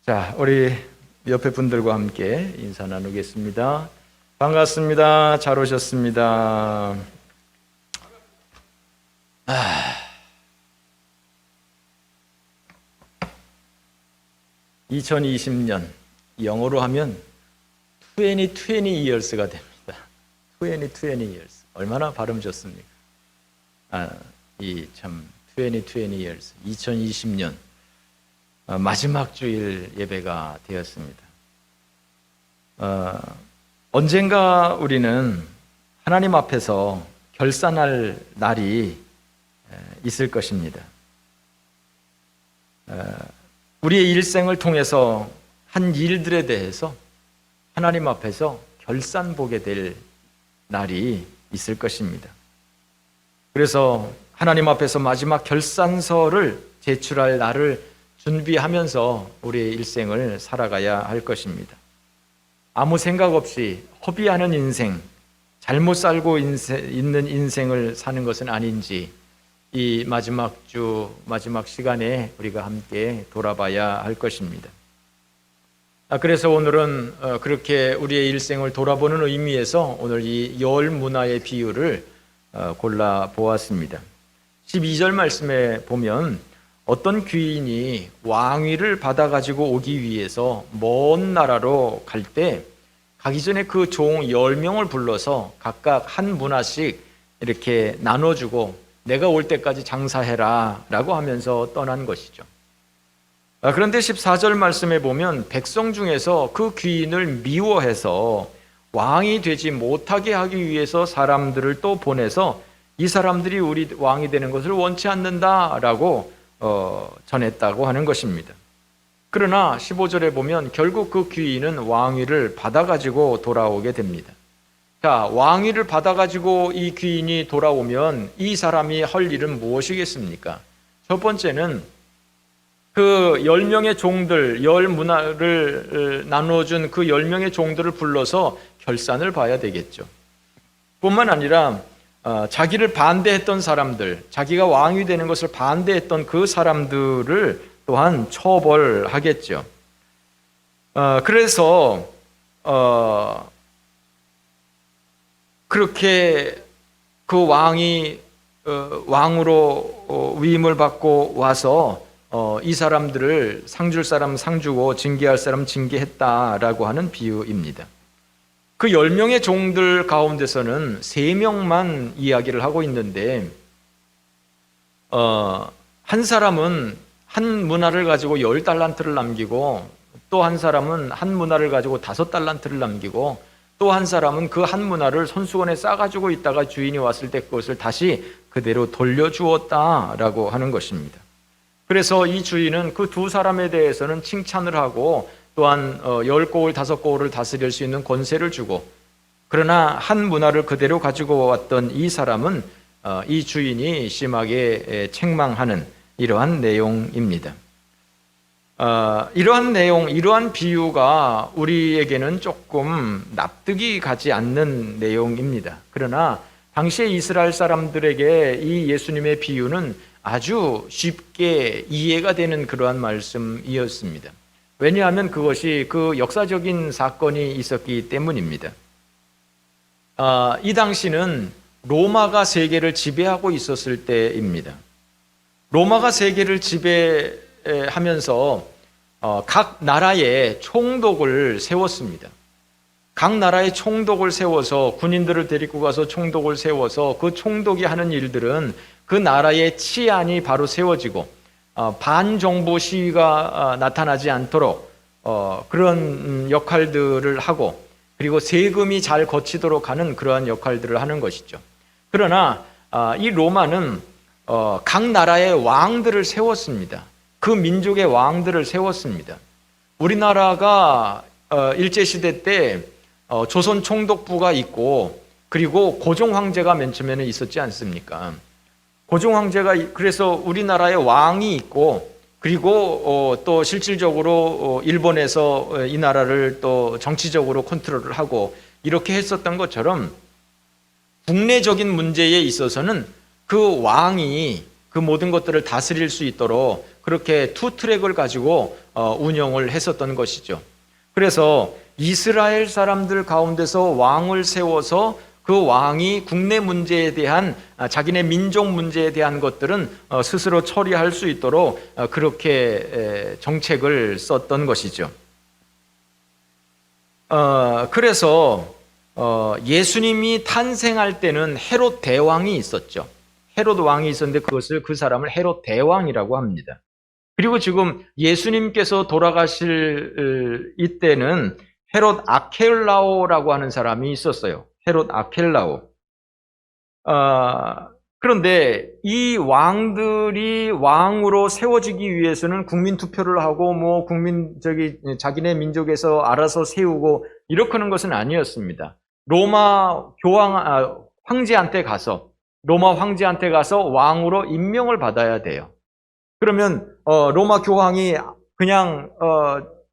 자, 우리 옆에 분들과 함께 인사 나누겠습니다. 반갑습니다. 잘 오셨습니다. 2020년 영어로 하면 2020 years가 됩니다. 2020 years. 얼마나 발음 좋습니까? 이 참 2020 years. 2020년 마지막 주일 예배가 되었습니다. 언젠가 우리는 하나님 앞에서 결산할 날이 있을 것입니다. 우리의 일생을 통해서 한 일들에 대해서 하나님 앞에서 결산 보게 될 날이 있을 것입니다. 그래서 하나님 앞에서 마지막 결산서를 제출할 날을 준비하면서 우리의 일생을 살아가야 할 것입니다. 아무 생각 없이 허비하는 인생, 잘못 살고 있는 인생을 사는 것은 아닌지 이 마지막 주, 마지막 시간에 우리가 함께 돌아봐야 할 것입니다. 그래서 오늘은 그렇게 우리의 일생을 돌아보는 의미에서 오늘 이 열 문화의 비유를 골라 보았습니다. 12절 말씀에 보면 어떤 귀인이 왕위를 받아가지고 오기 위해서 먼 나라로 갈 때 가기 전에 그 종 10명을 불러서 각각 한 문화씩 이렇게 나눠주고 내가 올 때까지 장사해라 라고 하면서 떠난 것이죠. 그런데 14절 말씀에 보면 백성 중에서 그 귀인을 미워해서 왕이 되지 못하게 하기 위해서 사람들을 또 보내서 이 사람들이 우리 왕이 되는 것을 원치 않는다라고 전했다고 하는 것입니다. 그러나 15절에 보면 결국 그 귀인은 왕위를 받아가지고 돌아오게 됩니다. 자, 왕위를 받아가지고 이 귀인이 돌아오면 이 사람이 할 일은 무엇이겠습니까? 첫 번째는 그 10명의 종들, 10문화를 나눠준 그 10명의 종들을 불러서 결산을 봐야 되겠죠. 뿐만 아니라 자기를 반대했던 사람들, 자기가 왕이 되는 것을 반대했던 그 사람들을 또한 처벌하겠죠. 그래서 그렇게 그 왕이 왕으로 위임을 받고 와서 이 사람들을 상줄 사람 상주고 징계할 사람 징계했다라고 하는 비유입니다. 그 10명의 종들 가운데서는 3명만 이야기를 하고 있는데 한 사람은 한 문화를 가지고 10달란트를 남기고 또 한 사람은 한 문화를 가지고 5달란트를 남기고 또 한 사람은 그 한 문화를 손수건에 싸가지고 있다가 주인이 왔을 때 그것을 다시 그대로 돌려주었다라고 하는 것입니다. 그래서 이 주인은 그 두 사람에 대해서는 칭찬을 하고 또한 10고을 5고을을 다스릴 수 있는 권세를 주고, 그러나 한 문화를 그대로 가지고 왔던 이 사람은 이 주인이 심하게 책망하는 이러한 내용입니다. 이러한 내용, 이러한 비유가 우리에게는 조금 납득이 가지 않는 내용입니다. 그러나 당시의 이스라엘 사람들에게 이 예수님의 비유는 아주 쉽게 이해가 되는 그러한 말씀이었습니다. 왜냐하면 그것이 그 역사적인 사건이 있었기 때문입니다. 이 당시는 로마가 세계를 지배하고 있었을 때입니다. 로마가 세계를 지배하면서 각 나라에 총독을 세웠습니다. 각 나라에 총독을 세워서 군인들을 데리고 가서 총독을 세워서 그 총독이 하는 일들은 그 나라의 치안이 바로 세워지고 반정부 시위가 나타나지 않도록 그런 역할들을 하고, 그리고 세금이 잘 거치도록 하는 그러한 역할들을 하는 것이죠. 그러나 이 로마는 각 나라의 왕들을 세웠습니다. 그 민족의 왕들을 세웠습니다. 우리나라가 일제시대 때 조선 총독부가 있고, 그리고 고종 황제가 맨 처음에는 있었지 않습니까? 고종 황제가, 그래서 우리나라에 왕이 있고, 그리고 또 실질적으로 일본에서 이 나라를 또 정치적으로 컨트롤을 하고 이렇게 했었던 것처럼 국내적인 문제에 있어서는 그 왕이 그 모든 것들을 다스릴 수 있도록 그렇게 투 트랙을 가지고 운영을 했었던 것이죠. 그래서 이스라엘 사람들 가운데서 왕을 세워서 그 왕이 국내 문제에 대한 자기네 민족 문제에 대한 것들은 스스로 처리할 수 있도록 그렇게 정책을 썼던 것이죠. 그래서 예수님이 탄생할 때는 헤롯 대왕이 있었죠. 헤롯 왕이 있었는데 그 사람을 헤롯 대왕이라고 합니다. 그리고 지금 예수님께서 돌아가실 이때는 헤롯 아켈라오라고 하는 사람이 있었어요. 헤롯 아켈라오. 그런데 이 왕들이 왕으로 세워지기 위해서는 국민 투표를 하고 자기네 민족에서 알아서 세우고 이렇게 하는 것은 아니었습니다. 로마 황제한테 가서 왕으로 임명을 받아야 돼요. 그러면 로마 교황이 그냥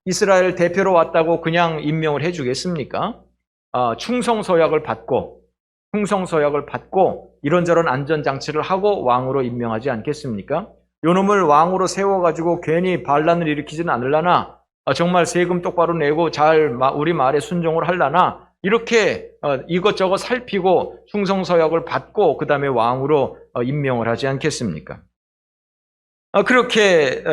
이스라엘 대표로 왔다고 그냥 임명을 해주겠습니까? 충성서약을 받고 이런저런 안전장치를 하고 왕으로 임명하지 않겠습니까? 요놈을 왕으로 세워가지고 괜히 반란을 일으키지는 않으려나? 정말 세금 똑바로 내고 우리 말에 순종을 하려나? 이렇게 이것저것 살피고 충성서약을 받고 그 다음에 왕으로 임명을 하지 않겠습니까? 그렇게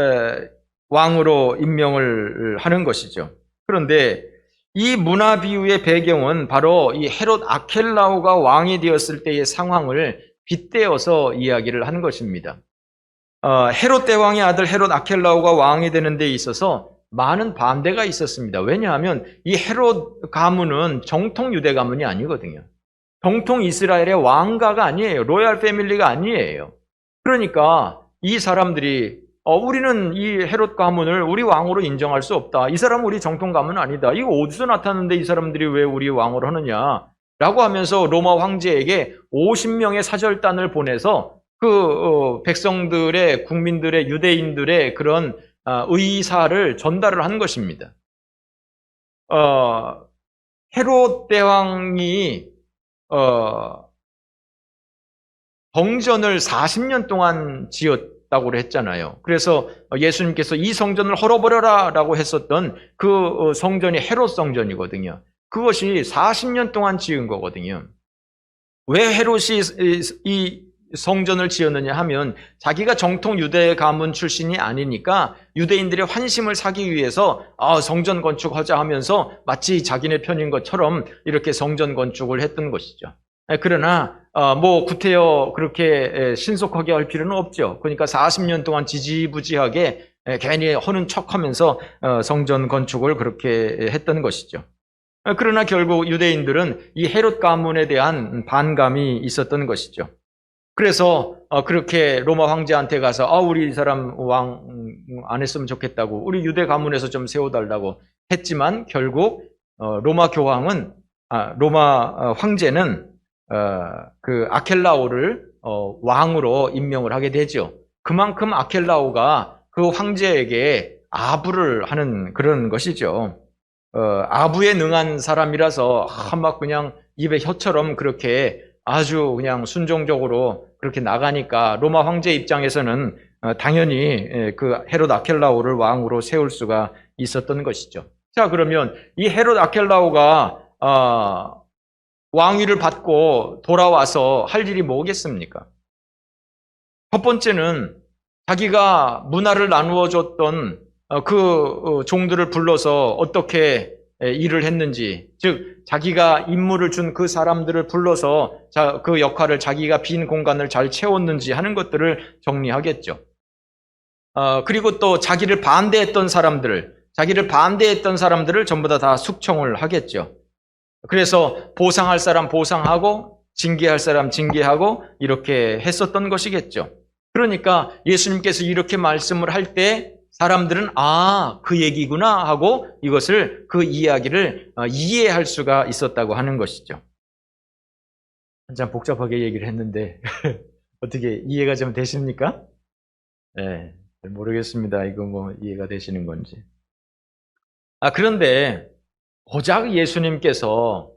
왕으로 임명을 하는 것이죠. 그런데 이 문화 비유의 배경은 바로 이 헤롯 아켈라오가 왕이 되었을 때의 상황을 빗대어서 이야기를 한 것입니다. 헤롯 대왕의 아들 헤롯 아켈라오가 왕이 되는 데 있어서 많은 반대가 있었습니다. 왜냐하면 이 헤롯 가문은 정통 유대 가문이 아니거든요. 정통 이스라엘의 왕가가 아니에요. 로얄 패밀리가 아니에요. 그러니까 이 사람들이 우리는 이 헤롯 가문을 우리 왕으로 인정할 수 없다. 이 사람은 우리 정통 가문 아니다. 이거 어디서 나타났는데 이 사람들이 왜 우리 왕으로 하느냐? 라고 하면서 로마 황제에게 50명의 사절단을 보내서 그 백성들의 국민들의 유대인들의 그런 의사를 전달을 한 것입니다. 헤롯 대왕이 성전을 40년 동안 지었다고 했잖아요. 그래서 예수님께서 이 성전을 헐어버려라 라고 했었던 그 성전이 헤롯 성전이거든요. 그것이 40년 동안 지은 거거든요. 왜 헤롯이 이 성전을 지었느냐 하면 자기가 정통 유대 가문 출신이 아니니까 유대인들의 환심을 사기 위해서 성전 건축하자 하면서 마치 자기네 편인 것처럼 이렇게 성전 건축을 했던 것이죠. 그러나 구태여 그렇게 신속하게 할 필요는 없죠. 그러니까 40년 동안 지지부지하게 괜히 하는 척하면서 성전 건축을 그렇게 했던 것이죠. 그러나 결국 유대인들은 이 헤롯 가문에 대한 반감이 있었던 것이죠. 그래서 그렇게 로마 황제한테 가서 우리 이 사람 왕 안 했으면 좋겠다고 우리 유대 가문에서 좀 세워달라고 했지만 결국 로마 황제는 그 아켈라오를 왕으로 임명을 하게 되죠. 그만큼 아켈라오가 그 황제에게 아부를 하는 그런 것이죠. 아부에 능한 사람이라서 막 그냥 입에 혀처럼 그렇게 아주 그냥 순종적으로 그렇게 나가니까 로마 황제 입장에서는 당연히 그 헤롯 아켈라오를 왕으로 세울 수가 있었던 것이죠. 자, 그러면 이 헤롯 아켈라오가 왕위를 받고 돌아와서 할 일이 뭐겠습니까? 첫 번째는 자기가 문화를 나누어 줬던 그 종들을 불러서 어떻게 일을 했는지, 즉 자기가 임무를 준 그 사람들을 불러서 그 역할을 자기가 빈 공간을 잘 채웠는지 하는 것들을 정리하겠죠. 그리고 또 자기를 반대했던 사람들을 전부 다 숙청을 하겠죠. 그래서 보상할 사람 보상하고 징계할 사람 징계하고 이렇게 했었던 것이겠죠. 그러니까 예수님께서 이렇게 말씀을 할 때 사람들은 그 얘기구나 하고 그 이야기를 이해할 수가 있었다고 하는 것이죠. 한참 복잡하게 얘기를 했는데 어떻게 이해가 좀 되십니까? 네, 모르겠습니다. 이거 이해가 되시는 건지. 그런데 고작 예수님께서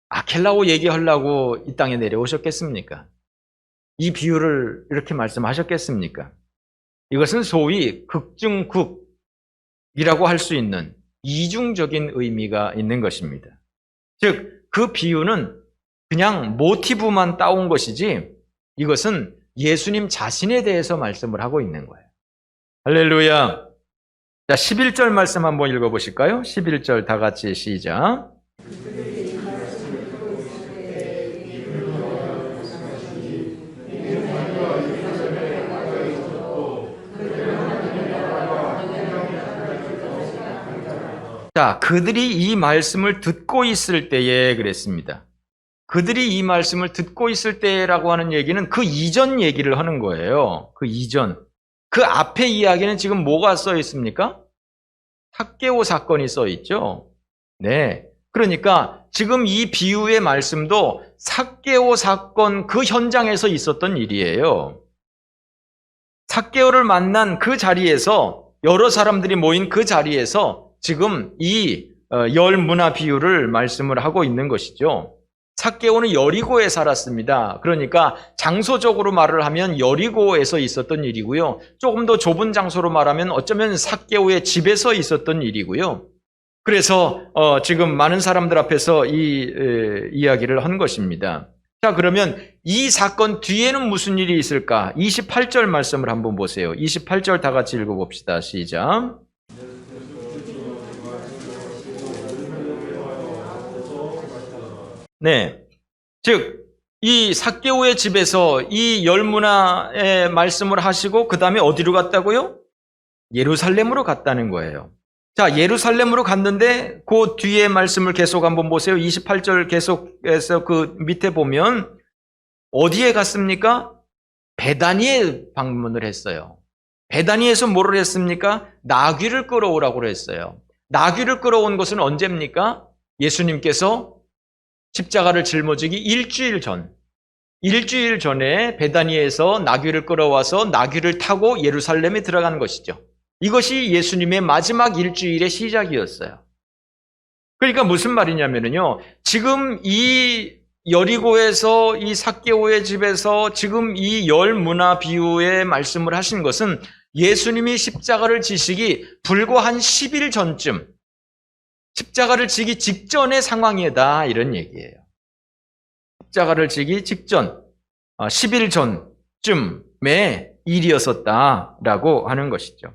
아켈라오 얘기하려고 이 땅에 내려오셨겠습니까? 이 비유를 이렇게 말씀하셨겠습니까? 이것은 소위 극중극이라고 할 수 있는 이중적인 의미가 있는 것입니다. 즉, 그 비유는 그냥 모티브만 따온 것이지 이것은 예수님 자신에 대해서 말씀을 하고 있는 거예요. 할렐루야. 자, 11절 말씀 한번 읽어보실까요? 11절 다 같이 시작. 자, 그들이 이 말씀을 듣고 있을 때에 그랬습니다. 그들이 이 말씀을 듣고 있을 때라고 하는 얘기는 그 이전 얘기를 하는 거예요. 그 이전. 그 앞에 이야기는 지금 뭐가 써 있습니까? 삭개오 사건이 써 있죠. 네. 그러니까 지금 이 비유의 말씀도 삭개오 사건 그 현장에서 있었던 일이에요. 삭개오를 만난 그 자리에서, 여러 사람들이 모인 그 자리에서 지금 이 열 문화 비유를 말씀을 하고 있는 것이죠. 삭개오는 여리고에 살았습니다. 그러니까 장소적으로 말을 하면 여리고에서 있었던 일이고요. 조금 더 좁은 장소로 말하면 어쩌면 삭개오의 집에서 있었던 일이고요. 그래서 지금 많은 사람들 앞에서 이 이야기를 한 것입니다. 자, 그러면 이 사건 뒤에는 무슨 일이 있을까? 28절 말씀을 한번 보세요. 28절 다 같이 읽어봅시다. 시작. 네. 즉, 이 삭개오의 집에서 이 열문화의 말씀을 하시고 그 다음에 어디로 갔다고요? 예루살렘으로 갔다는 거예요. 자, 예루살렘으로 갔는데 그 뒤에 말씀을 계속 한번 보세요. 28절 계속해서 그 밑에 보면 어디에 갔습니까? 베다니에 방문을 했어요. 베다니에서 뭐를 했습니까? 나귀를 끌어오라고 했어요. 나귀를 끌어온 것은 언제입니까? 예수님께서 십자가를 짊어지기 일주일 전에 베다니에서 나귀를 끌어와서 나귀를 타고 예루살렘에 들어가는 것이죠. 이것이 예수님의 마지막 일주일의 시작이었어요. 그러니까 무슨 말이냐면요. 지금 이 여리고에서 이 삭개오의 집에서 지금 이 열 문화 비유의 말씀을 하신 것은 예수님이 십자가를 지시기 불과 한 10일 전쯤, 십자가를 지기 직전의 상황이다, 이런 얘기예요. 십자가를 지기 직전, 10일 전쯤의 일이었었다라고 하는 것이죠.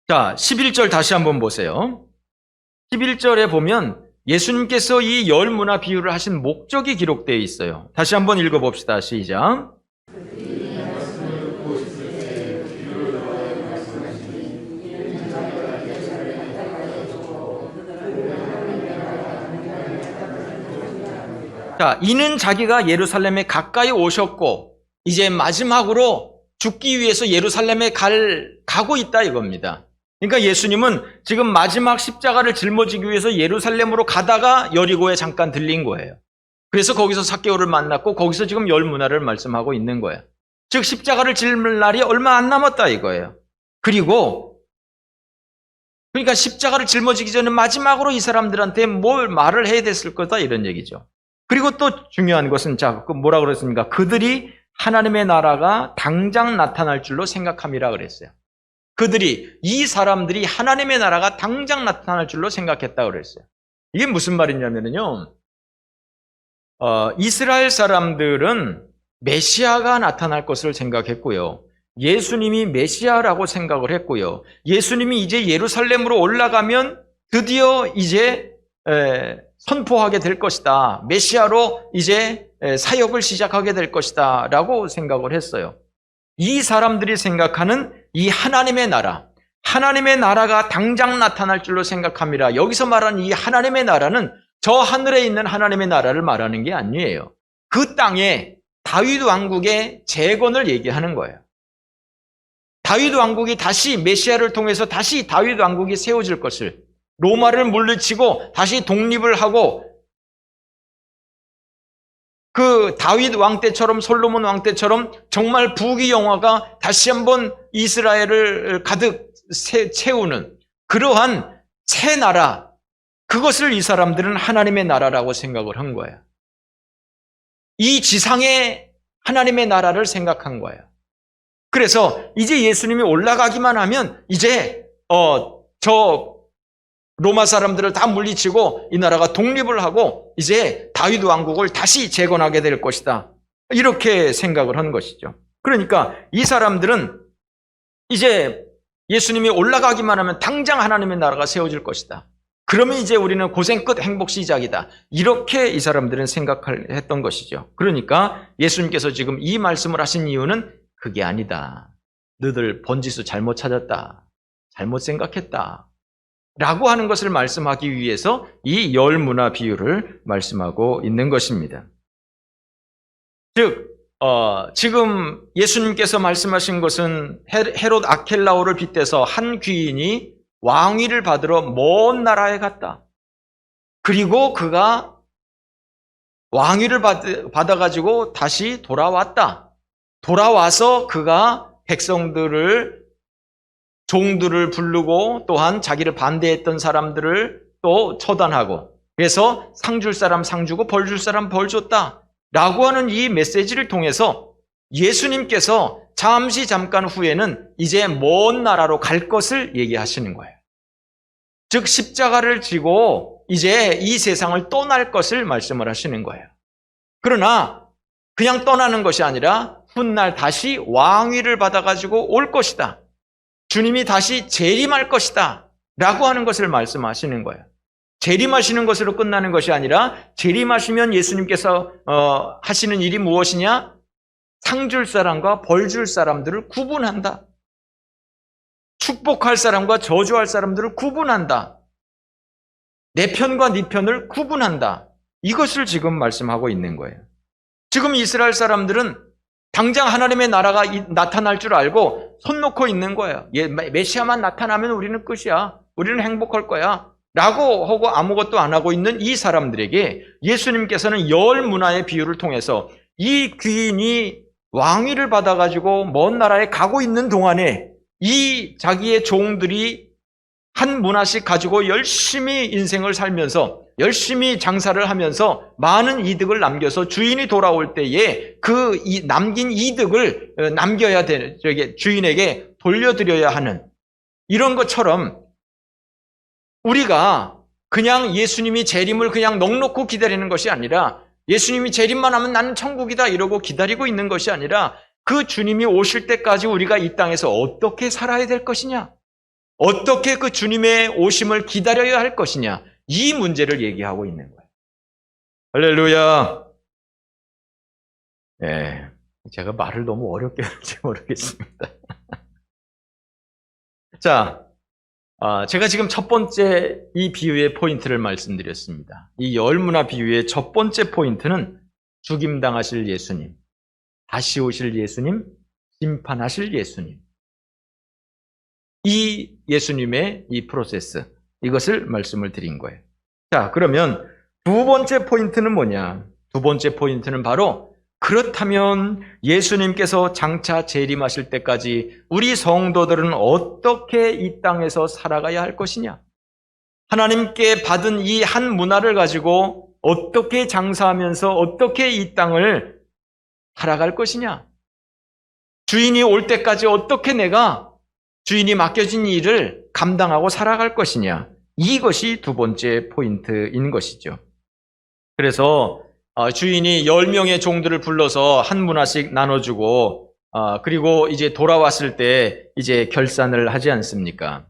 자, 11절 다시 한번 보세요. 11절에 보면 예수님께서 이 열 문화 비유를 하신 목적이 기록되어 있어요. 다시 한번 읽어봅시다. 시작. 자, 이는 자기가 예루살렘에 가까이 오셨고 이제 마지막으로 죽기 위해서 예루살렘에 가고 있다 이겁니다. 그러니까 예수님은 지금 마지막 십자가를 짊어지기 위해서 예루살렘으로 가다가 여리고에 잠깐 들린 거예요. 그래서 거기서 삭개오를 만났고 거기서 지금 열 문화를 말씀하고 있는 거예요. 즉 십자가를 짊을 날이 얼마 안 남았다 이거예요. 그러니까 십자가를 짊어지기 전에 마지막으로 이 사람들한테 뭘 말을 해야 됐을 거다 이런 얘기죠. 그리고 또 중요한 것은 뭐라 그랬습니까? 그들이 하나님의 나라가 당장 나타날 줄로 생각함이라 그랬어요. 이 사람들이 하나님의 나라가 당장 나타날 줄로 생각했다 그랬어요. 이게 무슨 말이냐면요. 이스라엘 사람들은 메시아가 나타날 것을 생각했고요. 예수님이 메시아라고 생각을 했고요. 예수님이 이제 예루살렘으로 올라가면 드디어 이제 선포하게 될 것이다. 메시아로 이제 사역을 시작하게 될 것이다 라고 생각을 했어요. 이 사람들이 생각하는 이 하나님의 나라가 당장 나타날 줄로 생각합니다. 여기서 말하는 이 하나님의 나라는 저 하늘에 있는 하나님의 나라를 말하는 게 아니에요. 그 땅에 다윗 왕국의 재건을 얘기하는 거예요. 다윗 왕국이 다시 메시아를 통해서 다시 다윗 왕국이 세워질 것을, 로마를 물리치고 다시 독립을 하고 그 다윗 왕 때처럼 솔로몬 왕 때처럼 정말 부귀영화가 다시 한번 이스라엘을 가득 채우는 그러한 새 나라, 그것을 이 사람들은 하나님의 나라라고 생각을 한 거예요. 이 지상에 하나님의 나라를 생각한 거예요. 그래서 이제 예수님이 올라가기만 하면 이제 저 로마 사람들을 다 물리치고 이 나라가 독립을 하고 이제 다윗 왕국을 다시 재건하게 될 것이다. 이렇게 생각을 한 것이죠. 그러니까 이 사람들은 이제 예수님이 올라가기만 하면 당장 하나님의 나라가 세워질 것이다. 그러면 이제 우리는 고생 끝 행복 시작이다. 이렇게 이 사람들은 생각했던 것이죠. 그러니까 예수님께서 지금 이 말씀을 하신 이유는 그게 아니다. 너희들 번지수 잘못 찾았다. 잘못 생각했다. 라고 하는 것을 말씀하기 위해서 이 열 문화 비유를 말씀하고 있는 것입니다. 즉, 지금 예수님께서 말씀하신 것은 헤롯 아켈라오를 빗대서 한 귀인이 왕위를 받으러 먼 나라에 갔다. 그리고 그가 왕위를 받아가지고 다시 돌아왔다. 돌아와서 그가 백성들을, 종들을 부르고 또한 자기를 반대했던 사람들을 또 처단하고, 그래서 상 줄 사람 상 주고 벌 줄 사람 벌 줬다. 라고 하는 이 메시지를 통해서 예수님께서 잠깐 후에는 이제 먼 나라로 갈 것을 얘기하시는 거예요. 즉 십자가를 지고 이제 이 세상을 떠날 것을 말씀을 하시는 거예요. 그러나 그냥 떠나는 것이 아니라 훗날 다시 왕위를 받아가지고 올 것이다. 주님이 다시 재림할 것이다. 라고 하는 것을 말씀하시는 거예요. 재림하시는 것으로 끝나는 것이 아니라 재림하시면 예수님께서 하시는 일이 무엇이냐? 상 줄 사람과 벌 줄 사람들을 구분한다. 축복할 사람과 저주할 사람들을 구분한다. 내 편과 네 편을 구분한다. 이것을 지금 말씀하고 있는 거예요. 지금 이스라엘 사람들은 당장 하나님의 나라가 나타날 줄 알고 손 놓고 있는 거예요. 메시아만 나타나면 우리는 끝이야. 우리는 행복할 거야. 라고 하고 아무것도 안 하고 있는 이 사람들에게 예수님께서는 열 문화의 비유를 통해서 이 귀인이 왕위를 받아가지고 먼 나라에 가고 있는 동안에 이 자기의 종들이 한 문화씩 가지고 열심히 인생을 살면서 열심히 장사를 하면서 많은 이득을 남겨서 주인이 돌아올 때에 그 남긴 이득을 남겨야 되는, 주인에게 돌려드려야 하는 이런 것처럼 우리가 그냥 예수님이 재림을 그냥 넋놓고 기다리는 것이 아니라 예수님이 재림만 하면 나는 천국이다 이러고 기다리고 있는 것이 아니라 그 주님이 오실 때까지 우리가 이 땅에서 어떻게 살아야 될 것이냐, 어떻게 그 주님의 오심을 기다려야 할 것이냐, 이 문제를 얘기하고 있는 거예요. 할렐루야. 네, 제가 말을 너무 어렵게 할지 모르겠습니다. 자, 제가 지금 첫 번째 이 비유의 포인트를 말씀드렸습니다. 이 열 문화 비유의 첫 번째 포인트는 죽임당하실 예수님, 다시 오실 예수님, 심판하실 예수님. 이 예수님의 이 프로세스, 이것을 말씀을 드린 거예요. 자, 그러면 두 번째 포인트는 뭐냐? 두 번째 포인트는 바로 그렇다면 예수님께서 장차 재림하실 때까지 우리 성도들은 어떻게 이 땅에서 살아가야 할 것이냐? 하나님께 받은 이 한 문화를 가지고 어떻게 장사하면서 어떻게 이 땅을 살아갈 것이냐? 주인이 올 때까지 어떻게 내가 주인이 맡겨진 일을 감당하고 살아갈 것이냐? 이것이 두 번째 포인트인 것이죠. 그래서 주인이 10명의 종들을 불러서 한 문화씩 나눠주고 그리고 이제 돌아왔을 때 이제 결산을 하지 않습니까?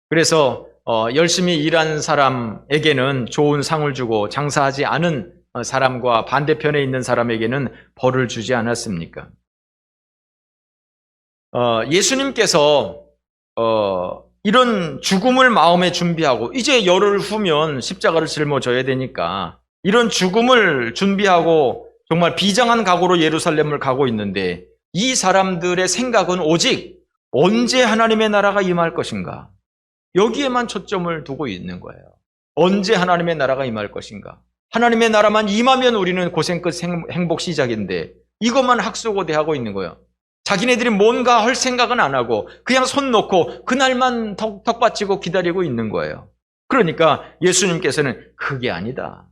그래서 열심히 일한 사람에게는 좋은 상을 주고 장사하지 않은 사람과 반대편에 있는 사람에게는 벌을 주지 않았습니까? 예수님께서 이런 죽음을 마음에 준비하고 이제 열흘 후면 십자가를 짊어져야 되니까 이런 죽음을 준비하고 정말 비장한 각오로 예루살렘을 가고 있는데 이 사람들의 생각은 오직 언제 하나님의 나라가 임할 것인가? 여기에만 초점을 두고 있는 거예요. 언제 하나님의 나라가 임할 것인가? 하나님의 나라만 임하면 우리는 고생 끝 행복 시작인데 이것만 학수고대하고 있는 거예요. 자기네들이 뭔가 할 생각은 안 하고 그냥 손 놓고 그날만 턱받치고 기다리고 있는 거예요. 그러니까 예수님께서는 그게 아니다.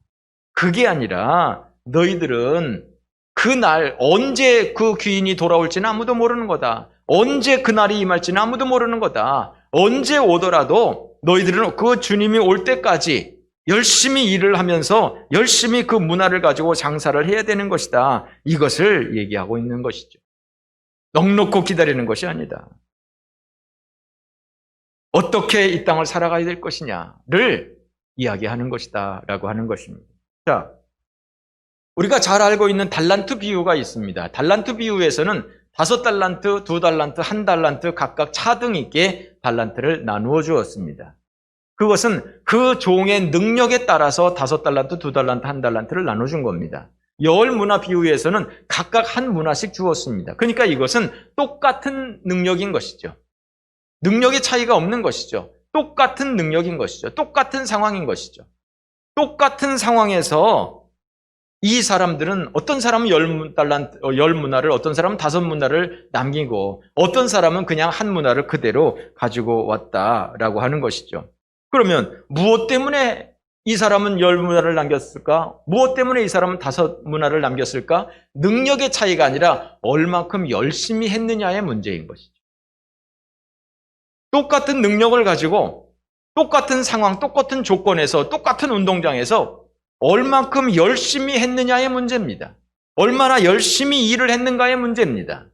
그게 아니라 너희들은 그날 언제 그 귀인이 돌아올지는 아무도 모르는 거다. 언제 그날이 임할지는 아무도 모르는 거다. 언제 오더라도 너희들은 그 주님이 올 때까지 열심히 일을 하면서 열심히 그 문화를 가지고 장사를 해야 되는 것이다. 이것을 얘기하고 있는 것이죠. 넉넉고 기다리는 것이 아니다. 어떻게 이 땅을 살아가야 될 것이냐를 이야기하는 것이다 라고 하는 것입니다. 자, 우리가 잘 알고 있는 달란트 비유가 있습니다. 달란트 비유에서는 5달란트, 2달란트, 1달란트 각각 차등 있게 달란트를 나누어 주었습니다. 그것은 그 종의 능력에 따라서 5달란트, 2달란트, 1달란트를 나눠준 겁니다. 열 문화 비유에서는 각각 한 문화씩 주었습니다. 그러니까 이것은 똑같은 능력인 것이죠. 능력의 차이가 없는 것이죠. 똑같은 능력인 것이죠. 똑같은 상황인 것이죠. 똑같은 상황에서 이 사람들은 어떤 사람은 10문화를, 어떤 사람은 5문화를 남기고 어떤 사람은 그냥 한 문화를 그대로 가지고 왔다라고 하는 것이죠. 그러면 무엇 때문에 이 사람은 10문화를 남겼을까? 무엇 때문에 이 사람은 5문화를 남겼을까? 능력의 차이가 아니라 얼만큼 열심히 했느냐의 문제인 것이죠. 똑같은 능력을 가지고 똑같은 상황, 똑같은 조건에서 똑같은 운동장에서 얼만큼 열심히 했느냐의 문제입니다. 얼마나 열심히 일을 했는가의 문제입니다.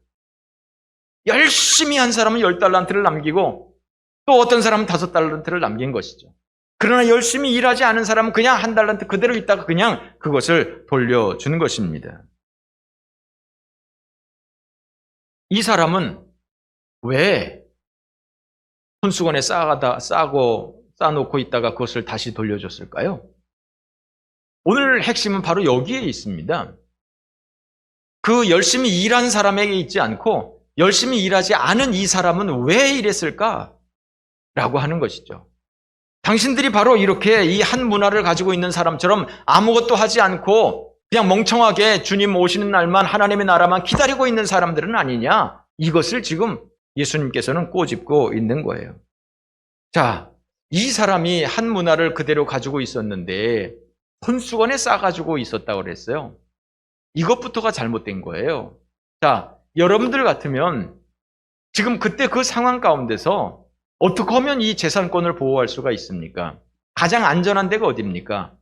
열심히 한 사람은 10달란트를 남기고 또 어떤 사람은 5달란트를 남긴 것이죠. 그러나 열심히 일하지 않은 사람은 그냥 1달란트 그대로 있다가 그냥 그것을 돌려주는 것입니다. 이 사람은 왜 손수건에 쌓아놓고 있다가 그것을 다시 돌려줬을까요? 오늘 핵심은 바로 여기에 있습니다. 그 열심히 일한 사람에게 있지 않고 열심히 일하지 않은 이 사람은 왜 이랬을까? 라고 하는 것이죠. 당신들이 바로 이렇게 이 한 문화를 가지고 있는 사람처럼 아무것도 하지 않고 그냥 멍청하게 주님 오시는 날만 하나님의 나라만 기다리고 있는 사람들은 아니냐? 이것을 지금 예수님께서는 꼬집고 있는 거예요. 자, 이 사람이 한 문화를 그대로 가지고 있었는데 손수건에 싸가지고 있었다고 그랬어요. 이것부터가 잘못된 거예요. 자, 여러분들 같으면 지금 그때 그 상황 가운데서 어떻게 하면 이 재산권을 보호할 수가 있습니까? 가장 안전한 데가 어디입니까?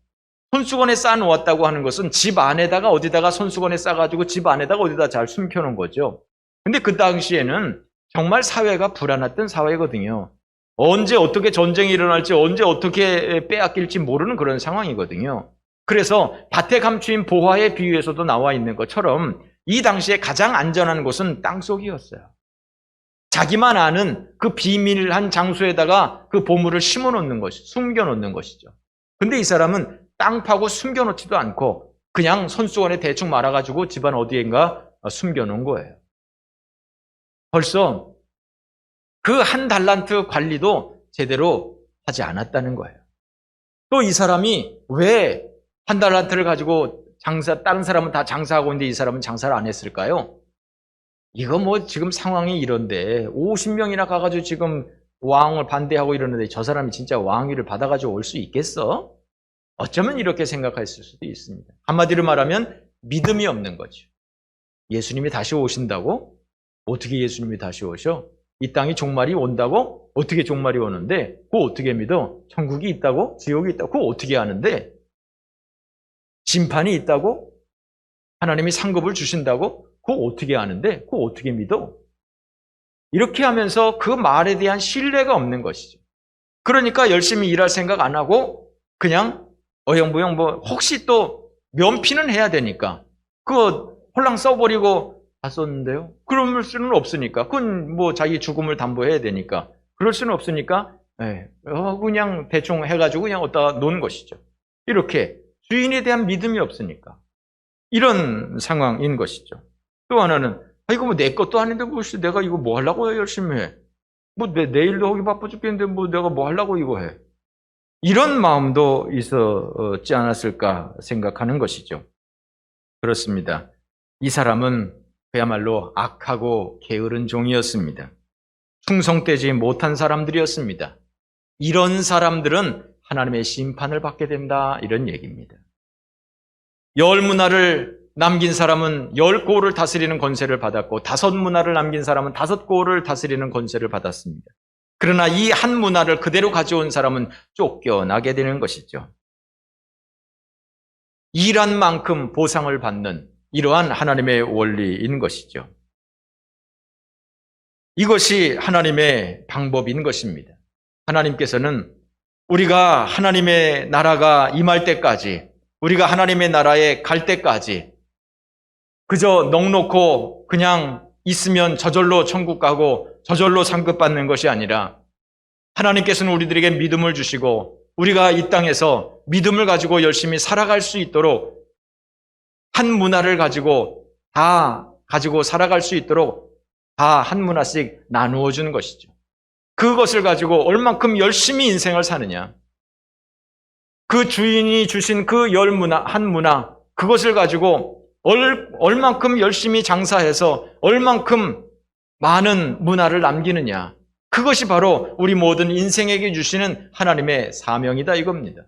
손수건에 싸놓았다고 하는 것은 집 안에다가 어디다가 손수건에 싸가지고 집 안에다가 어디다 잘 숨겨놓은 거죠. 근데 그 당시에는 정말 사회가 불안했던 사회거든요. 언제 어떻게 전쟁이 일어날지 언제 어떻게 빼앗길지 모르는 그런 상황이거든요. 그래서 밭에 감추인 보화의 비유에서도 나와 있는 것처럼 이 당시에 가장 안전한 곳은 땅속이었어요. 자기만 아는 그 비밀한 장소에다가 그 보물을 심어놓는 것이, 숨겨놓는 것이죠. 근데 이 사람은 땅 파고 숨겨놓지도 않고 그냥 손수건에 대충 말아가지고 집안 어디엔가 숨겨놓은 거예요. 벌써 그 1달란트 관리도 제대로 하지 않았다는 거예요. 또 이 사람이 왜 1달란트를 가지고 다른 사람은 다 장사하고 있는데 이 사람은 장사를 안 했을까요? 이거 뭐 지금 상황이 이런데 50명이나 가가지고 지금 왕을 반대하고 이러는데 저 사람이 진짜 왕위를 받아가지고 올 수 있겠어? 어쩌면 이렇게 생각했을 수도 있습니다. 한마디로 말하면 믿음이 없는 거죠. 예수님이 다시 오신다고? 어떻게 예수님이 다시 오셔? 이 땅이 종말이 온다고? 어떻게 종말이 오는데? 그거 어떻게 믿어? 천국이 있다고? 지옥이 있다고? 그거 어떻게 아는데? 심판이 있다고? 하나님이 상급을 주신다고? 그거 어떻게 아는데? 그거 어떻게 믿어? 이렇게 하면서 그 말에 대한 신뢰가 없는 것이죠. 그러니까 열심히 일할 생각 안 하고 그냥 어영부영 혹시 또 면피는 해야 되니까 그거 홀랑 써버리고 다 썼는데요. 그럴 수는 없으니까. 그건 뭐 자기 죽음을 담보해야 되니까. 그럴 수는 없으니까 그냥 대충 해가지고 그냥 어디다 놓은 것이죠. 이렇게 주인에 대한 믿음이 없으니까. 이런 상황인 것이죠. 또 하나는 이거 뭐 내 것도 아닌데 내가 이거 뭐 하려고 열심히 해. 뭐 내일도 하기 바빠 죽겠는데 뭐 내가 뭐 하려고 이거 해. 이런 마음도 있었지 않았을까 생각하는 것이죠. 그렇습니다. 이 사람은 그야말로 악하고 게으른 종이었습니다. 충성되지 못한 사람들이었습니다. 이런 사람들은 하나님의 심판을 받게 된다 이런 얘기입니다. 열 문화를 남긴 사람은 10고을을 다스리는 권세를 받았고 5문화를 남긴 사람은 5고을을 다스리는 권세를 받았습니다. 그러나 이 한 문화를 그대로 가져온 사람은 쫓겨나게 되는 것이죠. 일한 만큼 보상을 받는 이러한 하나님의 원리인 것이죠. 이것이 하나님의 방법인 것입니다. 하나님께서는 우리가 하나님의 나라가 임할 때까지, 우리가 하나님의 나라에 갈 때까지 그저 넉넉고 그냥 있으면 저절로 천국 가고 저절로 상급받는 것이 아니라 하나님께서는 우리들에게 믿음을 주시고 우리가 이 땅에서 믿음을 가지고 열심히 살아갈 수 있도록 한 문화를 가지고 다 가지고 살아갈 수 있도록 다 한 문화씩 나누어 주는 것이죠. 그것을 가지고 얼만큼 열심히 인생을 사느냐, 그 주인이 주신 그 한 문화, 그것을 가지고 얼만큼 열심히 장사해서 얼만큼 많은 문화를 남기느냐, 그것이 바로 우리 모든 인생에게 주시는 하나님의 사명이다 이겁니다.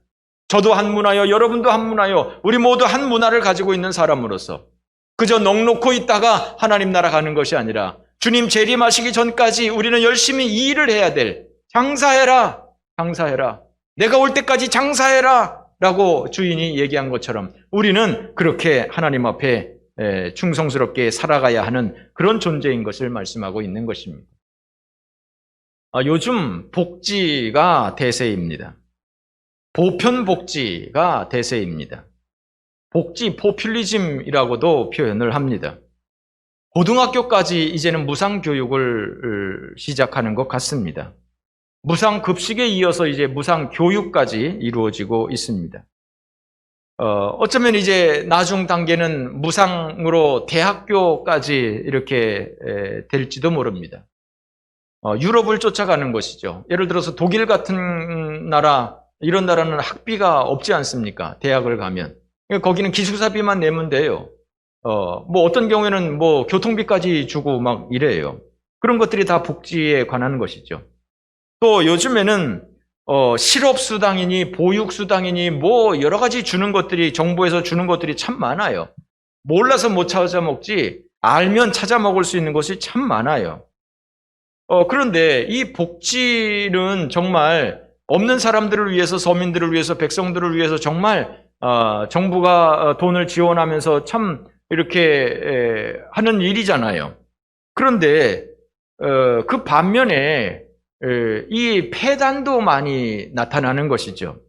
저도 한 문화요, 여러분도 한 문화요, 우리 모두 한 문화를 가지고 있는 사람으로서 그저 넉넉고 있다가 하나님 나라 가는 것이 아니라 주님 재림하시기 전까지 우리는 열심히 이 일을 해야 될, 장사해라, 장사해라, 내가 올 때까지 장사해라 라고 주인이 얘기한 것처럼 우리는 그렇게 하나님 앞에 충성스럽게 살아가야 하는 그런 존재인 것을 말씀하고 있는 것입니다. 요즘 복지가 대세입니다. 보편복지가 대세입니다. 복지 포퓰리즘이라고도 표현을 합니다. 고등학교까지 이제는 무상교육을 시작하는 것 같습니다. 무상급식에 이어서 이제 무상교육까지 이루어지고 있습니다. 어쩌면 이제 나중 단계는 무상으로 대학교까지 이렇게 될지도 모릅니다. 유럽을 쫓아가는 것이죠. 예를 들어서 독일 같은 나라, 이런 나라는 학비가 없지 않습니까? 대학을 가면. 거기는 기숙사비만 내면 돼요. 뭐 어떤 경우에는 뭐 교통비까지 주고 막 이래요. 그런 것들이 다 복지에 관한 것이죠. 또 요즘에는 실업수당이니 보육수당이니 뭐 여러 가지 주는 것들이, 정부에서 주는 것들이 참 많아요. 몰라서 못 찾아 먹지 알면 찾아 먹을 수 있는 것이 참 많아요. 그런데 이 복지는 정말 없는 사람들을 위해서, 서민들을 위해서, 백성들을 위해서 정말 정부가 돈을 지원하면서 참 이렇게 하는 일이잖아요. 그런데 그 반면에 이 폐단도 많이 나타나는 것이죠.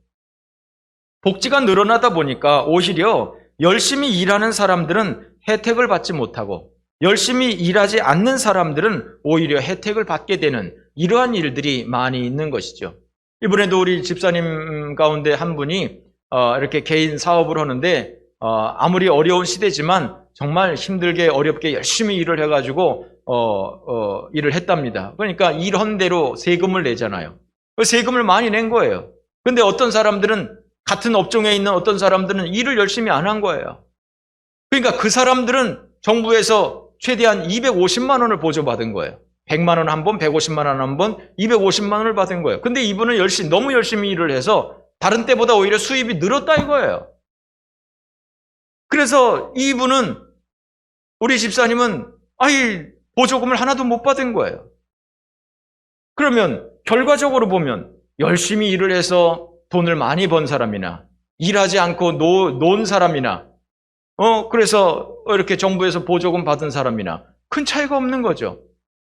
복지가 늘어나다 보니까 오히려 열심히 일하는 사람들은 혜택을 받지 못하고 열심히 일하지 않는 사람들은 오히려 혜택을 받게 되는 이러한 일들이 많이 있는 것이죠. 이번에도 우리 집사님 가운데 한 분이 이렇게 개인 사업을 하는데 아무리 어려운 시대지만 정말 힘들게 어렵게 열심히 일을 해가지고 일을 했답니다. 그러니까 일한 대로 세금을 내잖아요. 그 세금을 많이 낸 거예요. 근데 어떤 사람들은, 같은 업종에 있는 어떤 사람들은 일을 열심히 안 한 거예요. 그러니까 그 사람들은 정부에서 최대한 250만 원을 보조받은 거예요. 100만 원 한 번, 150만 원 한 번, 250만 원을 받은 거예요. 근데 이분은 너무 열심히 일을 해서 다른 때보다 오히려 수입이 늘었다 이거예요. 그래서 이분은, 우리 집사님은 보조금을 하나도 못 받은 거예요. 그러면 결과적으로 보면 열심히 일을 해서 돈을 많이 번 사람이나 일하지 않고 논 사람이나 그래서 이렇게 정부에서 보조금 받은 사람이나 큰 차이가 없는 거죠.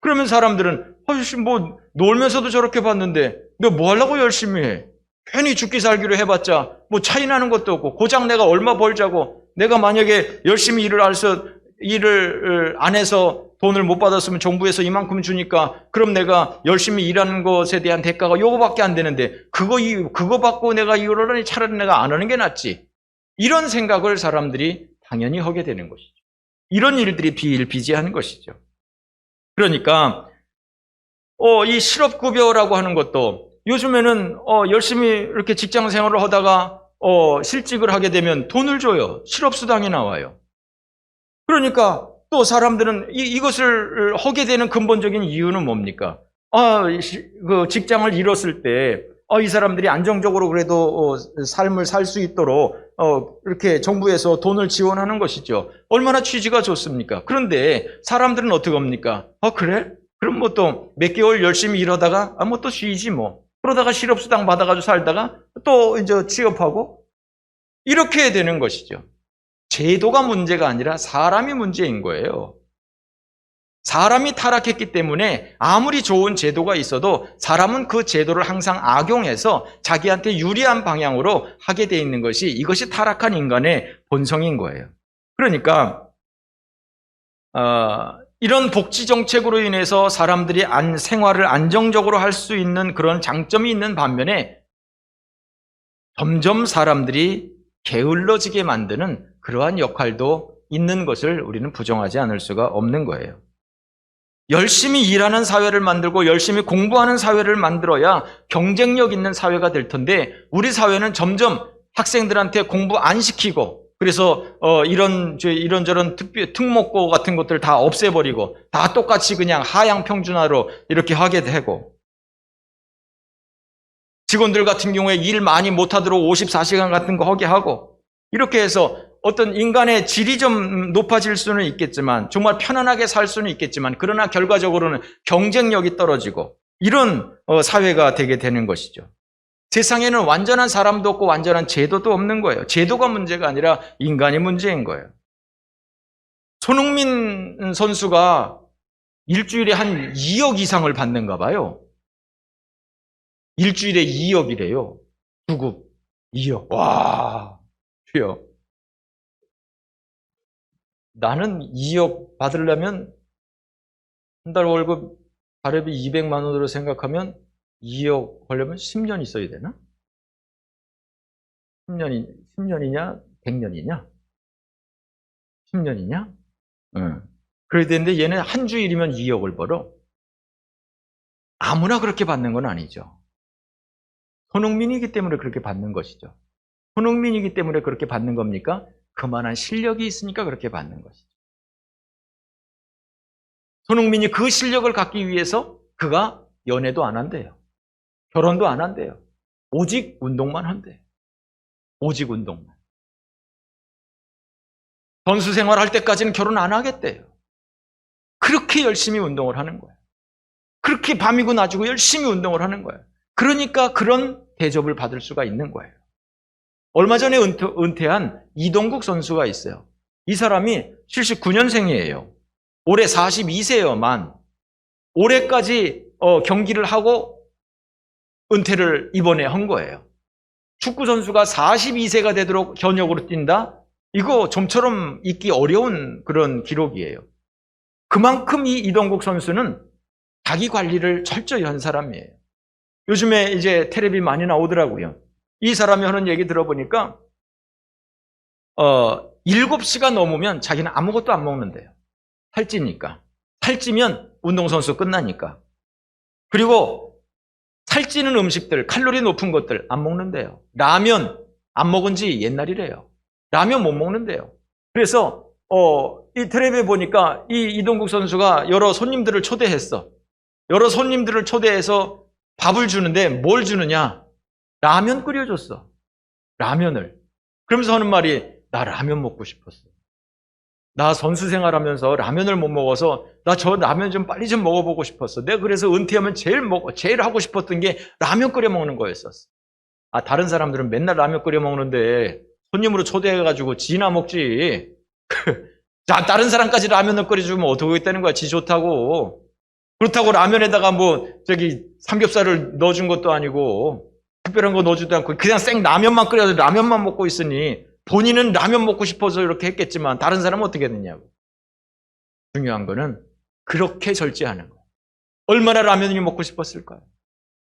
그러면 사람들은 뭐 놀면서도 저렇게 받는데 너 뭐 하려고 열심히 해? 괜히 죽기 살기로 해봤자 뭐 차이 나는 것도 없고 고작 내가 얼마 벌자고, 내가 만약에 열심히 일을 안 해서 돈을 못 받았으면 정부에서 이만큼 주니까 그럼 내가 열심히 일하는 것에 대한 대가가 요거밖에 안 되는데 그거 받고 내가 이걸 하니 차라리 내가 안 하는 게 낫지. 이런 생각을 사람들이 당연히 하게 되는 것이죠. 이런 일들이 비일비재한 것이죠. 그러니까 이 실업급여라고 하는 것도 요즘에는 열심히 이렇게 직장 생활을 하다가 실직을 하게 되면 돈을 줘요. 실업수당이 나와요. 그러니까 또 사람들은 이것을 하게 되는 근본적인 이유는 뭡니까? 그 직장을 잃었을 때 이 사람들이 안정적으로 그래도 삶을 살 수 있도록 이렇게 정부에서 돈을 지원하는 것이죠. 얼마나 취지가 좋습니까? 그런데 사람들은 어떻게 합니까? 그래? 그럼 뭐 또 몇 개월 열심히 일하다가 뭐 또 쉬지 뭐. 그러다가 실업수당 받아가지고 살다가 또 이제 취업하고 이렇게 되는 것이죠. 제도가 문제가 아니라 사람이 문제인 거예요. 사람이 타락했기 때문에 아무리 좋은 제도가 있어도 사람은 그 제도를 항상 악용해서 자기한테 유리한 방향으로 하게 돼 있는 것이 이것이 타락한 인간의 본성인 거예요. 그러니까 이런 복지 정책으로 인해서 사람들이 생활을 안정적으로 할 수 있는 그런 장점이 있는 반면에 점점 사람들이 게을러지게 만드는 그러한 역할도 있는 것을 우리는 부정하지 않을 수가 없는 거예요. 열심히 일하는 사회를 만들고 열심히 공부하는 사회를 만들어야 경쟁력 있는 사회가 될 텐데 우리 사회는 점점 학생들한테 공부 안 시키고 그래서 이런저런 특목고 같은 것들 다 없애버리고 다 똑같이 그냥 하향 평준화로 이렇게 하게 되고 직원들 같은 경우에 일 많이 못하도록 54시간 같은 거 하게 하고 이렇게 해서 어떤 인간의 질이 좀 높아질 수는 있겠지만 정말 편안하게 살 수는 있겠지만 그러나 결과적으로는 경쟁력이 떨어지고 이런 사회가 되게 되는 것이죠. 세상에는 완전한 사람도 없고 완전한 제도도 없는 거예요. 제도가 문제가 아니라 인간이 문제인 거예요. 손흥민 선수가 일주일에 한 2억 이상을 받는가 봐요. 일주일에 2억이래요. 주급 2억. 와, 주여. 나는 2억 받으려면 한 달 월급 가려비 200만 원으로 생각하면 2억 벌려면 10년 있어야 되나? 10년이냐? 100년이냐? 10년이냐? 응. 그래야 되는데 얘는 한 주일이면 2억을 벌어. 아무나 그렇게 받는 건 아니죠. 손흥민이기 때문에 그렇게 받는 것이죠. 손흥민이기 때문에 그렇게 받는 겁니까? 그만한 실력이 있으니까 그렇게 받는 것이죠. 손흥민이 그 실력을 갖기 위해서 그가 연애도 안 한대요. 결혼도 안 한대요. 오직 운동만 한대요. 오직 운동만. 선수 생활할 때까지는 결혼 안 하겠대요. 그렇게 열심히 운동을 하는 거예요. 그렇게 밤이고 낮이고 열심히 운동을 하는 거예요. 그러니까 그런 대접을 받을 수가 있는 거예요. 얼마 전에 은퇴한 이동국 선수가 있어요. 이 사람이 79년생이에요. 올해 42세예요, 만. 올해까지 경기를 하고 은퇴를 이번에 한 거예요. 축구 선수가 42세가 되도록 현역으로 뛴다? 이거 좀처럼 있기 어려운 그런 기록이에요. 그만큼 이 이동국 선수는 자기 관리를 철저히 한 사람이에요. 요즘에 이제 텔레비 많이 나오더라고요. 이 사람이 하는 얘기 들어보니까 7시가 넘으면 자기는 아무것도 안 먹는데요. 살찌니까. 살찌면 운동선수 끝나니까. 그리고 살찌는 음식들, 칼로리 높은 것들 안 먹는데요. 라면 안 먹은 지 옛날이래요. 라면 못 먹는데요. 그래서 이 텔레비에 보니까 이 이동국 선수가 여러 손님들을 초대했어. 여러 손님들을 초대해서 밥을 주는데 뭘 주느냐? 라면 끓여줬어. 라면을. 그러면서 하는 말이 나 라면 먹고 싶었어. 나 선수 생활하면서 라면을 못 먹어서 나 저 라면 좀 빨리 좀 먹어보고 싶었어. 내가 그래서 은퇴하면 제일 하고 싶었던 게 라면 끓여 먹는 거였었어. 다른 사람들은 맨날 라면 끓여 먹는데 손님으로 초대해가지고 지나 먹지. 자, 다른 사람까지 라면을 끓여주면 어떻게 있다는 거야? 지 좋다고. 그렇다고 라면에다가 삼겹살을 넣어준 것도 아니고 특별한 거 넣어주지도 않고 그냥 생 라면만 끓여서 라면만 먹고 있으니 본인은 라면 먹고 싶어서 이렇게 했겠지만 다른 사람은 어떻게 했느냐고. 중요한 거는 그렇게 절제하는 거예요. 얼마나 라면이 먹고 싶었을까요?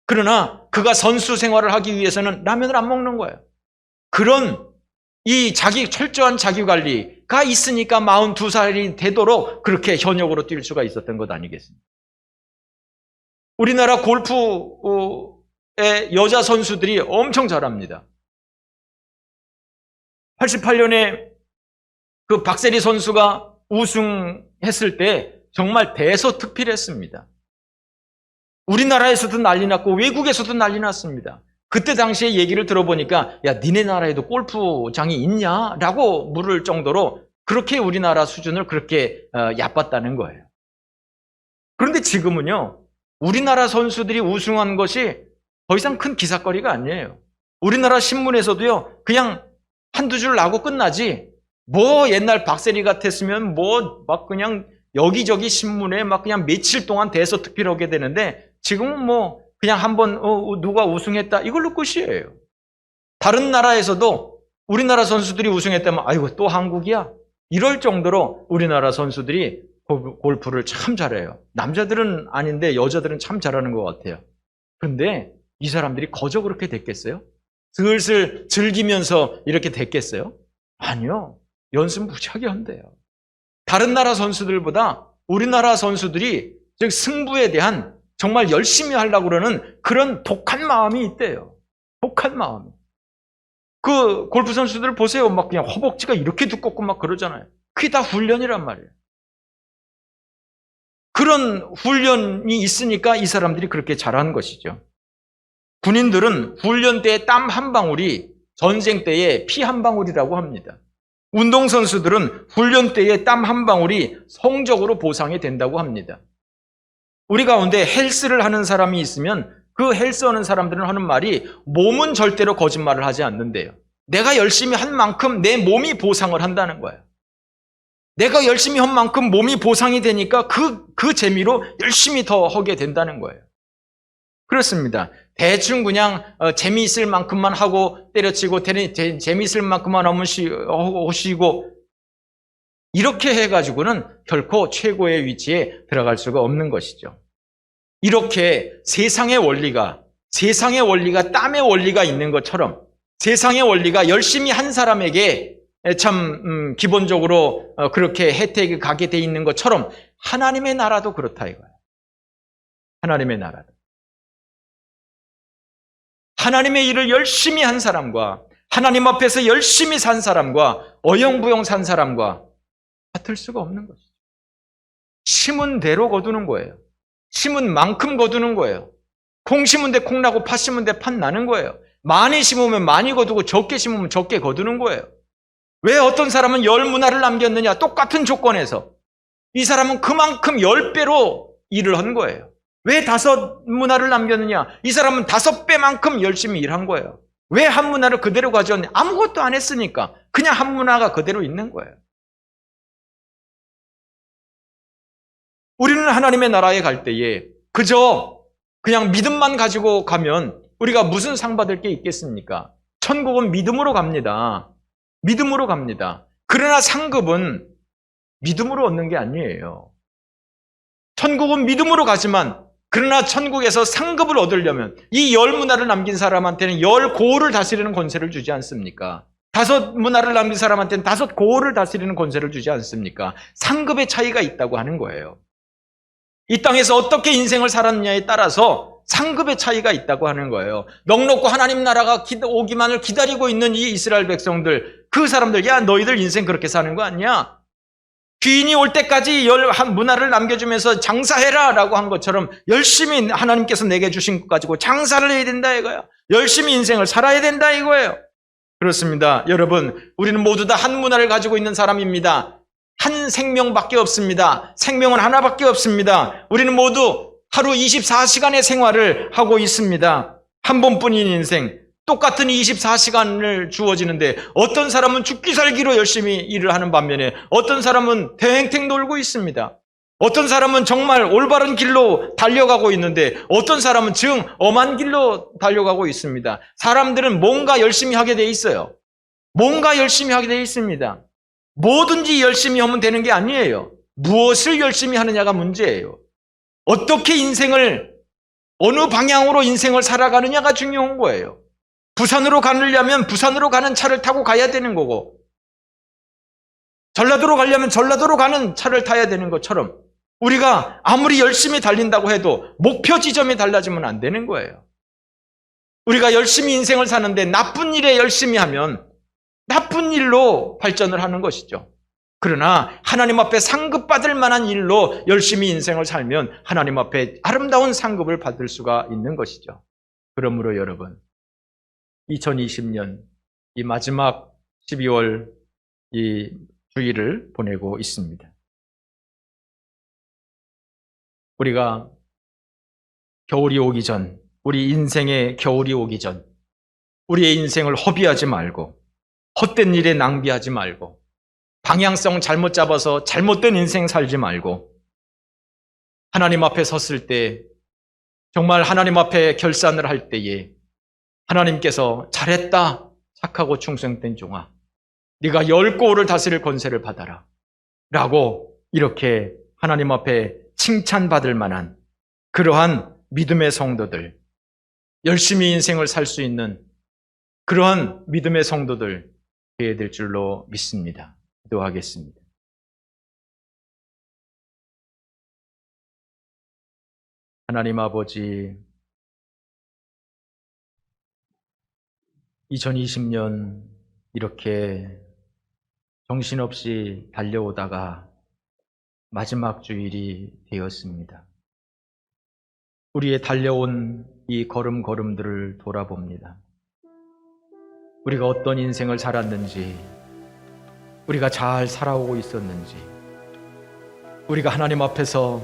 그러나 그가 선수 생활을 하기 위해서는 라면을 안 먹는 거예요. 그런 이 철저한 자기관리가 있으니까 42살이 되도록 그렇게 현역으로 뛸 수가 있었던 것 아니겠습니까? 우리나라 골프의 여자 선수들이 엄청 잘합니다. 88년에 그 박세리 선수가 우승했을 때 정말 대서특필했습니다. 우리나라에서도 난리 났고 외국에서도 난리 났습니다. 그때 당시에 얘기를 들어보니까 야, 니네 나라에도 골프장이 있냐? 라고 물을 정도로 그렇게 우리나라 수준을 그렇게 얕봤다는 거예요. 그런데 지금은요, 우리나라 선수들이 우승한 것이 더 이상 큰 기사거리가 아니에요. 우리나라 신문에서도요, 그냥 한두 줄 나고 끝나지, 뭐 옛날 박세리 같았으면 뭐 막 그냥 여기저기 신문에 막 그냥 며칠 동안 대서특필하게 되는데, 지금은 뭐 그냥 한번 누가 우승했다 이걸로 끝이에요. 다른 나라에서도 우리나라 선수들이 우승했다면 아이고 또 한국이야? 이럴 정도로 우리나라 선수들이 골프를 참 잘해요. 남자들은 아닌데 여자들은 참 잘하는 것 같아요. 그런데 이 사람들이 거저 그렇게 됐겠어요? 슬슬 즐기면서 이렇게 됐겠어요? 아니요. 연습 무지하게 한대요. 다른 나라 선수들보다 우리나라 선수들이 즉 승부에 대한 정말 열심히 하려고 그러는 그런 독한 마음이 있대요. 독한 마음이. 그 골프 선수들 보세요. 막 그냥 허벅지가 이렇게 두껍고 막 그러잖아요. 그게 다 훈련이란 말이에요. 그런 훈련이 있으니까 이 사람들이 그렇게 잘하는 것이죠. 군인들은 훈련 때의 땀 한 방울이 전쟁 때의 피 한 방울이라고 합니다. 운동선수들은 훈련 때의 땀 한 방울이 성적으로 보상이 된다고 합니다. 우리 가운데 헬스를 하는 사람이 있으면 그 헬스하는 사람들은 하는 말이 몸은 절대로 거짓말을 하지 않는데요. 내가 열심히 한 만큼 내 몸이 보상을 한다는 거예요. 내가 열심히 한 만큼 몸이 보상이 되니까 그 재미로 열심히 더 하게 된다는 거예요. 그렇습니다. 대충 그냥 재미있을 만큼만 하고 때려치고 재미있을 만큼만 하시고 이렇게 해가지고는 결코 최고의 위치에 들어갈 수가 없는 것이죠. 이렇게 세상의 원리가 땀의 원리가 있는 것처럼 세상의 원리가 열심히 한 사람에게 참 기본적으로 그렇게 혜택이 가게 돼 있는 것처럼 하나님의 나라도 그렇다 이거예요. 하나님의 나라도. 하나님의 일을 열심히 한 사람과 하나님 앞에서 열심히 산 사람과 어영부영 산 사람과 같을 수가 없는 것이죠. 심은 대로 거두는 거예요. 심은 만큼 거두는 거예요. 콩 심은 데 콩 나고 팥 심은 데 팥 나는 거예요. 많이 심으면 많이 거두고 적게 심으면 적게 거두는 거예요. 왜 어떤 사람은 10문화를 남겼느냐? 똑같은 조건에서. 이 사람은 그만큼 10배로 일을 한 거예요. 왜 5문화를 남겼느냐? 이 사람은 5배만큼 열심히 일한 거예요. 왜 한 문화를 그대로 가져왔느냐? 아무것도 안 했으니까. 그냥 한 문화가 그대로 있는 거예요. 우리는 하나님의 나라에 갈 때에 그저 그냥 믿음만 가지고 가면 우리가 무슨 상 받을 게 있겠습니까? 천국은 믿음으로 갑니다. 믿음으로 갑니다. 그러나 상급은 믿음으로 얻는 게 아니에요. 천국은 믿음으로 가지만 그러나 천국에서 상급을 얻으려면 이 10문화를 남긴 사람한테는 10고을을 다스리는 권세를 주지 않습니까? 5문화를 남긴 사람한테는 5고을을 다스리는 권세를 주지 않습니까? 상급의 차이가 있다고 하는 거예요. 이 땅에서 어떻게 인생을 살았느냐에 따라서 상급의 차이가 있다고 하는 거예요. 넉넉고 하나님 나라가 오기만을 기다리고 있는 이 이스라엘 백성들, 그 사람들, 야 너희들 인생 그렇게 사는 거 아니야? 귀인이 올 때까지 한 문화를 남겨주면서 장사해라 라고 한 것처럼 열심히 하나님께서 내게 주신 것 가지고 장사를 해야 된다 이거야. 열심히 인생을 살아야 된다 이거예요. 그렇습니다. 여러분, 우리는 모두 다 한 문화를 가지고 있는 사람입니다. 한 생명밖에 없습니다. 생명은 하나밖에 없습니다. 우리는 모두 하루 24시간의 생활을 하고 있습니다. 한 번뿐인 인생, 똑같은 24시간을 주어지는데 어떤 사람은 죽기 살기로 열심히 일을 하는 반면에 어떤 사람은 대행택 놀고 있습니다. 어떤 사람은 정말 올바른 길로 달려가고 있는데 어떤 사람은 엄한 길로 달려가고 있습니다. 사람들은 뭔가 열심히 하게 돼 있어요. 뭔가 열심히 하게 돼 있습니다. 뭐든지 열심히 하면 되는 게 아니에요. 무엇을 열심히 하느냐가 문제예요. 어떻게 어느 방향으로 인생을 살아가느냐가 중요한 거예요. 부산으로 가려면 부산으로 가는 차를 타고 가야 되는 거고, 전라도로 가려면 전라도로 가는 차를 타야 되는 것처럼 우리가 아무리 열심히 달린다고 해도 목표 지점이 달라지면 안 되는 거예요. 우리가 열심히 인생을 사는데 나쁜 일에 열심히 하면 나쁜 일로 발전을 하는 것이죠. 그러나 하나님 앞에 상급받을 만한 일로 열심히 인생을 살면 하나님 앞에 아름다운 상급을 받을 수가 있는 것이죠. 그러므로 여러분, 2020년 이 마지막 12월 이 주일을 보내고 있습니다. 우리가 겨울이 오기 전, 우리 인생의 겨울이 오기 전, 우리의 인생을 허비하지 말고, 헛된 일에 낭비하지 말고, 방향성 잘못 잡아서 잘못된 인생 살지 말고, 하나님 앞에 섰을 때, 정말 하나님 앞에 결산을 할 때에 하나님께서 잘했다, 착하고 충성된 종아, 네가 10고을을 다스릴 권세를 받아라 라고 이렇게 하나님 앞에 칭찬받을 만한 그러한 믿음의 성도들, 열심히 인생을 살 수 있는 그러한 믿음의 성도들 되어야 될 줄로 믿습니다. 기도하겠습니다. 하나님 아버지, 2020년 이렇게 정신없이 달려오다가 마지막 주일이 되었습니다. 우리의 달려온 이 걸음걸음들을 돌아봅니다. 우리가 어떤 인생을 살았는지, 우리가 잘 살아오고 있었는지, 우리가 하나님 앞에서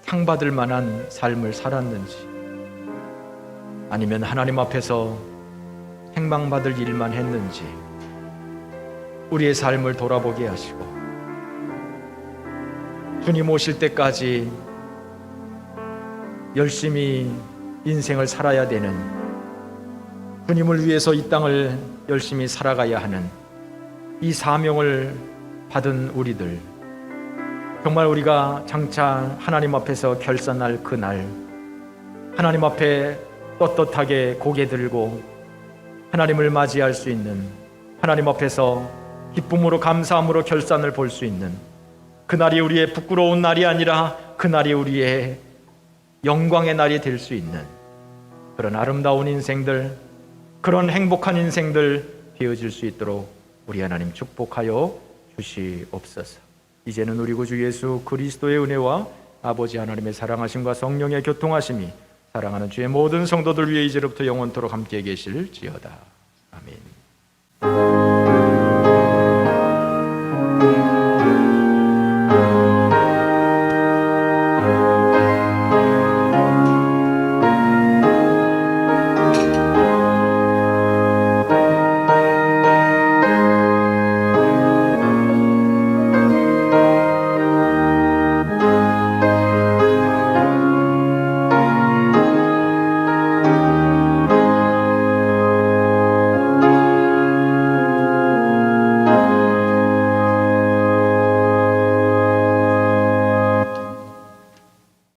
상 받을 만한 삶을 살았는지, 아니면 하나님 앞에서 책망받을 일만 했는지 우리의 삶을 돌아보게 하시고, 주님 오실 때까지 열심히 인생을 살아야 되는, 주님을 위해서 이 땅을 열심히 살아가야 하는 이 사명을 받은 우리들, 정말 우리가 장차 하나님 앞에서 결산할 그날, 하나님 앞에 떳떳하게 고개 들고 하나님을 맞이할 수 있는, 하나님 앞에서 기쁨으로 감사함으로 결산을 볼 수 있는 그날이 우리의 부끄러운 날이 아니라 그날이 우리의 영광의 날이 될 수 있는 그런 아름다운 인생들, 그런 행복한 인생들 되어질 수 있도록 우리 하나님 축복하여 주시옵소서. 이제는 우리 구주 예수 그리스도의 은혜와 아버지 하나님의 사랑하심과 성령의 교통하심이 사랑하는 주의 모든 성도들 위해 이제로부터 영원토록 함께 계실지어다. 아멘.